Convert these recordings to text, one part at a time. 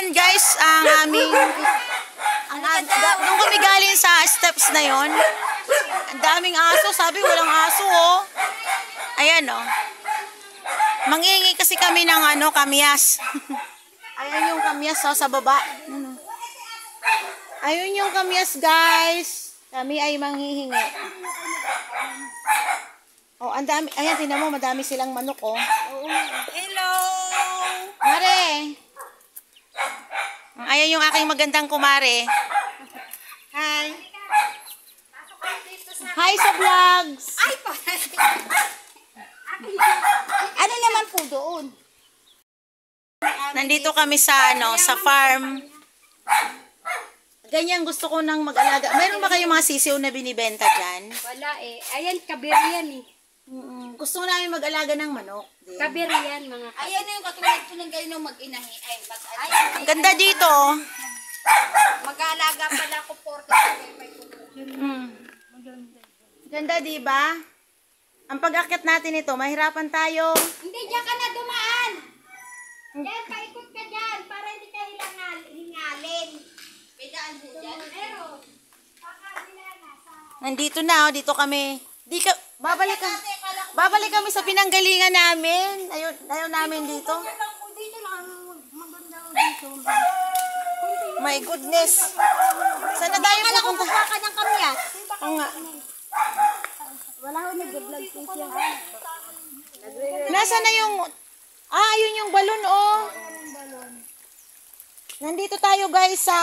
Ayan guys, ang aming nung kami galing sa steps na yon, ang daming aso. Sabi walang aso oh. Ayan oh. Mangingi kasi kami ng kamyas. Ayan yung kamyas oh, sa baba. Ayun yung kamyas guys. Kami ay manghihingi. Oh, ang dami. Ayan, tingnan mo, madami silang manok oh. Hello! Mare! Ayan yung aking magandang kumare. Hi! Hi sa vlogs! Ay, ano naman po doon? Nandito kami sa sa farm. Ganyan gusto ko nang mag-alaga. Meron ba kayong mga sisiw na binibenta dyan? Wala eh. Ayan, kabirian eh. Gusto ko namin mag-alaga ng manok. Kabirian, mga kabirian. Ayan na yung katulad po ng ganyan mag-inahi. Ang ganda dito. Mag-aalaga pala ako 40. Ganda diba? Ang pag-akyat natin ito, mahirapan tayo. Hindi, diyan ka na dumaan. Diyan, paikot ka dyan para hindi ka hingalin. May daan po dyan. Pero, nandito na, dito kami. Babalik kami sa pinanggalingan namin. Ayaw namin dito. dito lang, maganda dito. My goodness. Saan na tayo pupunta? Baka ng kamyas. Oo nga. Wala ko nag-vlog po siya. Nasaan na yung... ayun yung balon, oh. Nandito tayo, guys, sa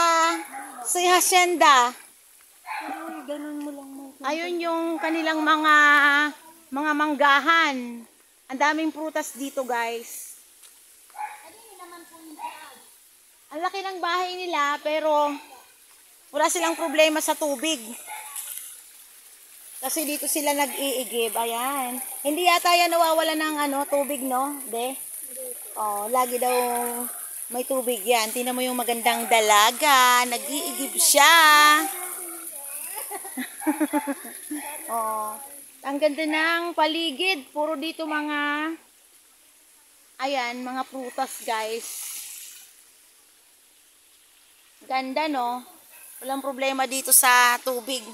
hacienda. Ganun mo lang mo. Ayun yung kanilang mga manggahan. Ang daming prutas dito, guys. Ang laki ng bahay nila, pero wala silang problema sa tubig. Kasi dito sila nag-iigib. Ayan. Hindi yata yan nawawala ng tubig, no? De? Oh, lagi daw may tubig yan. Tingnan mo yung magandang dalaga. Nag-iigib siya. Oh, ang ganda ng paligid. Puro dito mga mga prutas, guys. Ganda, no? Walang problema dito sa tubig.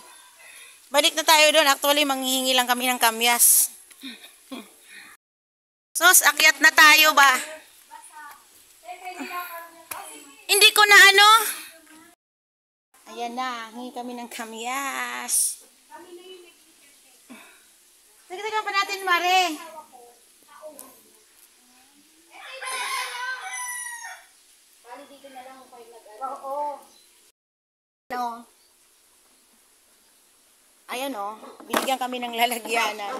Balik na tayo doon. Actually, manghihingi lang kami ng kamyas. Sos, akyat na tayo ba? Hindi ko na Ayan na, hingi kami ng kamyas. Tignan pa natin, Mare. Bali dito na lang kayo Oo. Ayan o, binigyan kami ng lalagyanan.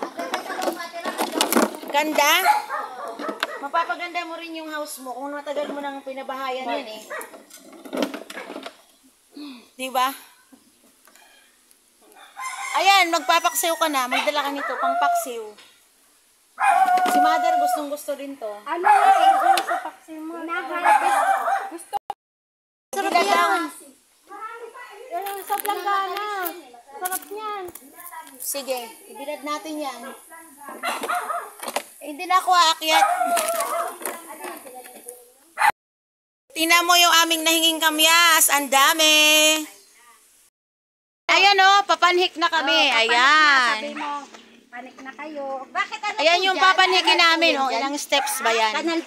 Ganda? Mapapaganda mo rin yung house mo kung matagal mo nang pinabahayan yan eh. Diba? Ayan, magpapaksiw ka na. Magdala ka nito, pangpaksiw. Si Mother gustong-gusto rin to. Ano yung sa paksiw mo? Gusto. Sarap yan. Sa planggana. Sarap yan. Sige, ibilad natin yan. Hindi na ako aakyat. Tingnan mo yung aming nahinging kamyas. Ang dami. Ayan o, papanhik na kami. Ayan. Sabi mo, panik na kayo. Bakit Ayan yung papanhikin namin. Ilang steps ba yan?